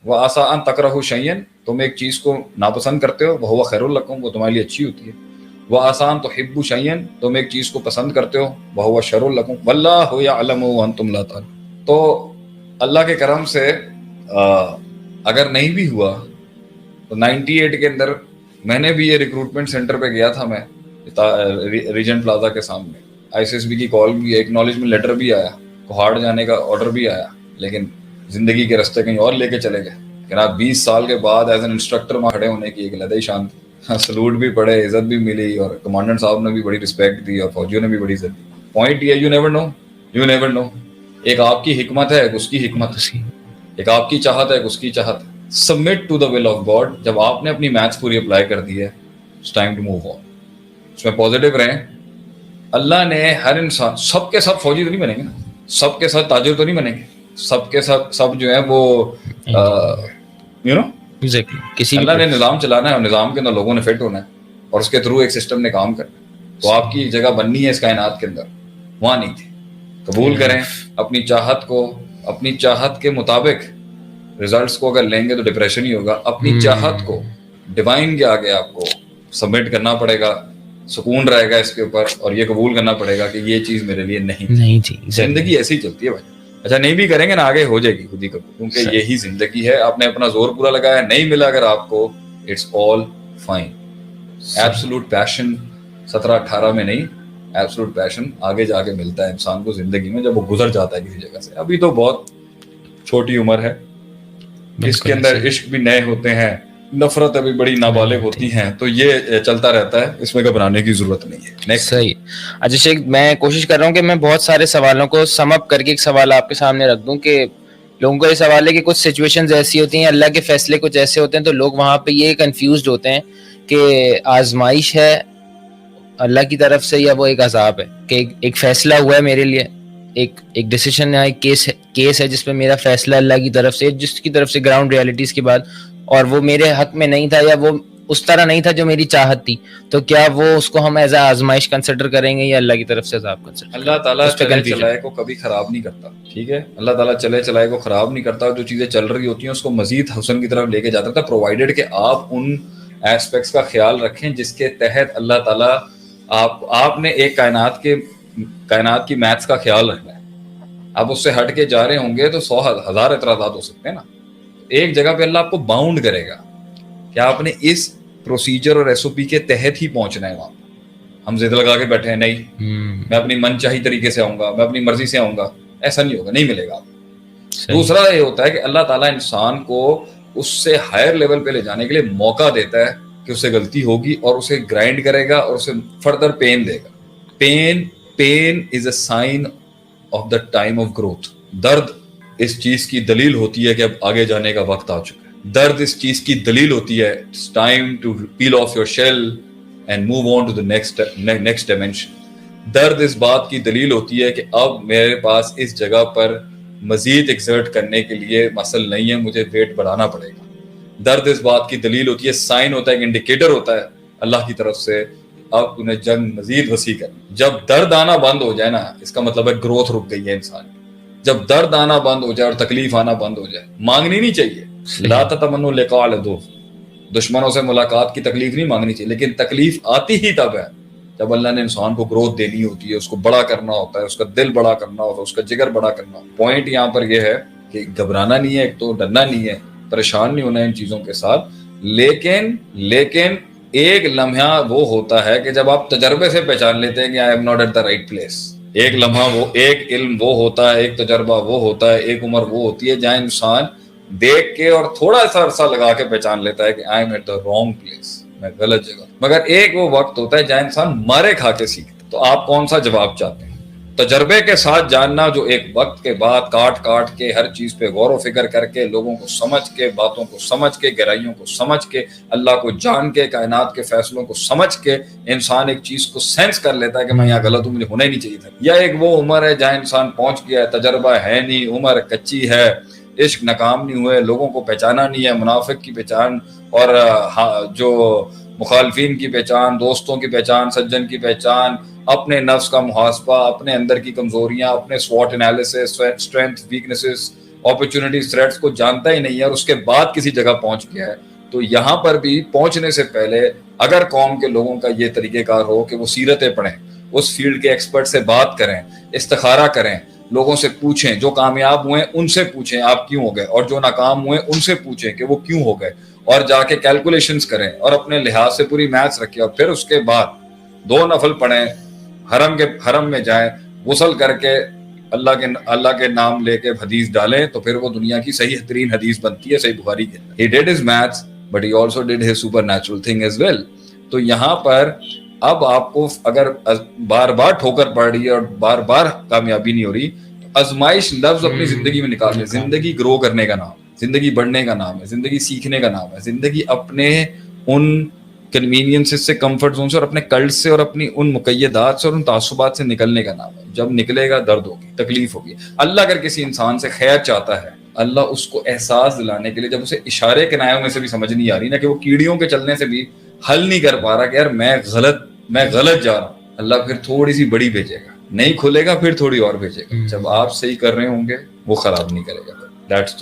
وَعَسَىٰ أَن تَكْرَهُوا شَيْئًا، تم ایک چیز کو ناپسند کرتے ہو، وَهُوَ خَيْرٌ لَكُمْ، وہ تمہارے لیے اچھی ہوتی ہے. وَعَسَىٰ أَن تُحِبُّوا شَيْئًا، تم ایک چیز کو پسند کرتے ہو، وَهُوَ شَرٌّ لَكُمْ وَاللَّهُ يَعْلَمُ وَأَنْتُمْ لَا تَعْلَمُونَ. تو اللہ کے کرم سے اگر نہیں بھی ہوا تو 98 کے اندر میں نے بھی یہ ریکروٹمنٹ سینٹر پہ گیا تھا، میں ریجنٹ پلازا کے سامنے، آئی سی ایس بی کی کال بھی، ایکنالجمنٹ لیٹر بھی آیا، کوہاڑ جانے کا آرڈر بھی آیا، لیکن زندگی کے راستے کہیں اور لے کے چلے گئے. جناب 20 سال کے بعد ایز این انسٹرکٹر وہاں کھڑے ہونے کی ایک علیحدہ ہی شان تھی. سلوٹ بھی پڑے، عزت بھی ملی، اور کمانڈنٹ صاحب نے بھی بڑی رسپیکٹ دی، اور فوجیوں نے بھی بڑی عزت دی. پوائنٹ یہ، یو نیور نو. ایک آپ کی حکمت ہے، ایک اس کی حکمت ہے، ایک آپ کی چاہت ہے، ایک اس کی چاہت ہے. Submit to the will of God. جب آپ نے اپنی میتھس پوری اپلائی کر دی ہے، it's time to move on. اس میں پازیٹیو رہیں. اللہ نے ہر انسان، سب کے سب فوجی تو نہیں بنیں گے نا، سب کے ساتھ تاجر تو نہیں بنیں گے، سب کے ساتھ سب جو ہے وہ اللہ نے نظام چلانا ہے، اور نظام کے اندر لوگوں نے فٹ ہونا ہے، اور اس کے تھرو ایک سسٹم نے کام کرنا ہے. تو آپ کی جگہ بننی ہے اس کائنات کے اندر، وہاں نہیں تھی. قبول کریں اپنی چاہت کو، اپنی چاہت کے مطابق ریزلٹس کو اگر لیں گے تو ڈپریشن ہی ہوگا. اپنی چاہت کو ڈیوائن کے آگے آپ کو سبمٹ کرنا پڑے گا، سکون رہے گا اس کے اوپر، اور یہ قبول کرنا پڑے گا کہ یہ چیز میرے لیے نہیں تھی. زندگی ایسی چلتی ہے بھائی. اچھا نہیں بھی کریں گے نا، آگے ہو جائے گی خود ہی قبول، کیونکہ یہی زندگی ہے. آپ نے اپنا زور پورا لگایا، نہیں ملا اگر آپ کو، اٹس آل فائن. ایبسولوٹ پیشن 17-18 میں نہیں، ایبسولوٹ پیشن آگے جا کے ملتا ہے انسان کو زندگی میں، جب وہ گزر جاتا ہے کسی جگہ سے. ابھی تو بہت چھوٹی عمر ہے، اس کے اندر عشق بھی نئے ہوتے ہیں، نفرت ابھی بڑی نابالغ ہوتی ہیں، تو یہ چلتا رہتا ہے، اس میں گھبرانے کی ضرورت نہیں ہے. صحیح. اچھا شیخ، میں کوشش کر رہا ہوں کہ میں بہت سارے سوالوں کو سم اپ کر کے ایک سوال آپ کے سامنے رکھ دوں، کہ لوگوں کو یہ سوال ہے کہ کچھ سچویشنز ایسی ہوتی ہیں، اللہ کے فیصلے کچھ ایسے ہوتے ہیں، تو لوگ وہاں پہ یہ کنفیوزڈ ہوتے ہیں کہ آزمائش ہے اللہ کی طرف سے یا وہ ایک عذاب ہے، کہ ایک فیصلہ ہوا ہے میرے لیے، ایک ڈیسیشن ہے، ایک کیس ہے جس پہ میرا فیصلہ اللہ کی طرف سے، جس کی طرف سے گراؤنڈ ریالٹیز کے بعد، اور وہ میرے حق میں نہیں تھا، یا وہ اس طرح نہیں تھا جو میری چاہت تھی. تو کیا وہ اس کو ہم ایز اے آزمائش کنسیڈر کریں گے یا اللہ کی طرف سے عذاب کنسیڈر؟ اللہ تعالیٰ چلے چلائے کو کبھی خراب نہیں کرتا، ٹھیک ہے. اللہ تعالیٰ چلے چلائے کو خراب نہیں کرتا، جو چیزیں چل رہی ہوتی ہیں اس کو مزید حسن کی طرف لے کے جاتا تھا، پرووائڈیڈ کہ آپ ان ایسپیکٹس کا خیال رکھیں جس کے تحت اللہ تعالیٰ آپ نے ایک کائنات کی میتھس کا خیال رکھنا ہے. آپ اس سے ہٹ کے جا رہے ہوں گے تو 100,000 اعتراضات ہو سکتے ہیں نا. ایک جگہ پہ اللہ آپ کو باؤنڈ کرے گا کہ آپ نے اس پروسیجر اور ایس او پی کے تحت ہی پہنچنا ہے. وہاں ہم ضد لگا کے بیٹھے ہیں، نہیں میں اپنی من چاہی طریقے سے آؤں گا، میں اپنی مرضی سے آؤں گا، ایسا نہیں ہوگا، نہیں ملے گا آپ. دوسرا یہ ہوتا ہے کہ اللہ تعالیٰ انسان کو اس سے ہائر لیول پہ لے جانے کے لیے موقع دیتا ہے کہ اسے غلطی ہوگی، اور اسے گرائنڈ کرے گا اور اسے فردر پین دے گا. Pain is a sign of the time of growth. درد اس چیز کی دلیل ہوتی ہے کہ اب آگے جانے کا وقت آ چکا ہے. درد اس چیز کی دلیل ہوتی ہے it's time to peel off your shell and move on to the next dimension. درد اس بات کی دلیل ہوتی ہے کہ اب میرے پاس اس جگہ پر مزید ایکسرٹ کرنے کے لیے مسل نہیں ہے، مجھے ویٹ بڑھانا پڑے گا. درد اس بات کی دلیل ہوتی ہے، سائن ہوتا ہے، ایک انڈیکیٹر ہوتا ہے اللہ کی طرف سے، اب انہیں جنگ مزید وسیع کر. جب درد آنا بند ہو جائے نا، اس کا مطلب ہے گروتھ رک گئی ہے انسان. جب درد آنا بند ہو جائے اور تکلیف آنا بند ہو جائے، مانگنی نہیں چاہیے. لا تتمنوا لقاء العدو، دشمنوں سے ملاقات کی تکلیف نہیں مانگنی چاہیے، لیکن تکلیف آتی ہی تب ہے جب اللہ نے انسان کو گروتھ دینی ہوتی ہے، اس کو بڑا کرنا ہوتا ہے، اس کا دل بڑا کرنا ہوتا ہے، اس کا جگر بڑا کرنا ہوتا ہے. پوائنٹ یہاں پر یہ ہے کہ گھبرانا نہیں ہے، ایک تو ڈرنا نہیں ہے، پریشان نہیں ہونا ہے ان چیزوں کے ساتھ. لیکن ایک لمحہ وہ ہوتا ہے کہ جب آپ تجربے سے پہچان لیتے ہیں کہ I am not at the right place. ایک لمحہ وہ، ایک علم وہ ہوتا ہے، ایک تجربہ وہ ہوتا ہے، ایک عمر وہ ہوتی ہے جہاں انسان دیکھ کے اور تھوڑا سا عرصہ لگا کے پہچان لیتا ہے کہ I am at the wrong place, میں غلط جگہ. مگر ایک وہ وقت ہوتا ہے جہاں انسان مارے کھا کے سیکھتا. تو آپ کون سا جواب چاہتے ہیں؟ تجربے کے ساتھ جاننا، جو ایک وقت کے بعد کاٹ کے ہر چیز پہ غور و فکر کر کے، لوگوں کو سمجھ کے، باتوں کو سمجھ کے، گہرائیوں کو سمجھ کے، اللہ کو جان کے، کائنات کے فیصلوں کو سمجھ کے انسان ایک چیز کو سینس کر لیتا ہے کہ میں یہاں غلط ہوں، مجھے ہونا ہی نہیں چاہیے تھا. یا ایک وہ عمر ہے جہاں انسان پہنچ گیا ہے، تجربہ ہے نہیں، عمر کچی ہے، عشق ناکام نہیں ہوئے، لوگوں کو پہچانا نہیں ہے، منافق کی پہچان اور جو مخالفین کی پہچان، دوستوں کی پہچان، سجن کی پہچان، اپنے نفس کا محاسبہ، اپنے اندر کی کمزوریاں، اپنے SWOT analysis, strength, weaknesses, opportunities threats کو جانتا ہی نہیں ہے اور اس کے بعد کسی جگہ پہنچ گیا ہے. تو یہاں پر بھی پہنچنے سے پہلے اگر قوم کے لوگوں کا یہ طریقہ کار ہو کہ وہ سیرتیں پڑھیں, اس فیلڈ کے ایکسپرٹ سے بات کریں, استخارہ کریں, لوگوں سے پوچھیں, جو کامیاب ہوئے ان سے پوچھیں آپ کیوں ہو گئے, اور جو ناکام ہوئے ان سے پوچھیں کہ وہ کیوں ہو گئے, اور جا کے کیلکولیشنز کریں اور اپنے لحاظ سے پوری میتھس رکھیں, اور پھر اس کے بعد 2 نفل پڑھیں, حرم میں جائیں, غسل کر کے اللہ کے نام لے کے حدیث ڈالیں, تو پھر وہ دنیا کی صحیح ترین حدیث بنتی ہے صحیح بخاری کے. He did his maths but he also did his supernatural thing as well. تو یہاں پر اب آپ کو اگر بار بار ٹھوکر پڑ رہی ہے اور بار بار کامیابی نہیں ہو رہی, تو آزمائش لفظ اپنی زندگی میں نکال لیں. زندگی گرو کرنے کا نام, زندگی بڑھنے کا نام ہے, زندگی سیکھنے کا نام ہے, زندگی اپنے ان کنوینئنس سے, کمفرٹ زون سے, اور اپنے کلٹ سے, اور اپنی ان مقیدات سے اور ان تعصبات سے نکلنے کا نام ہے. جب نکلے گا درد ہوگی, تکلیف ہوگی. اللہ اگر کسی انسان سے خیر چاہتا ہے, اللہ اس کو احساس دلانے کے لیے, جب اسے اشارے کے نایوں میں سے بھی سمجھ نہیں آ رہی نا, کہ وہ کیڑیوں کے چلنے سے بھی حل نہیں کر پا رہا کہ یار میں غلط جا رہا ہوں, اللہ پھر تھوڑی سی بڑی بھیجے گا, نہیں کھلے گا پھر تھوڑی اور بھیجے گا. جب آپ صحیح کر رہے ہوں گے وہ خراب نہیں کرے گا. That's the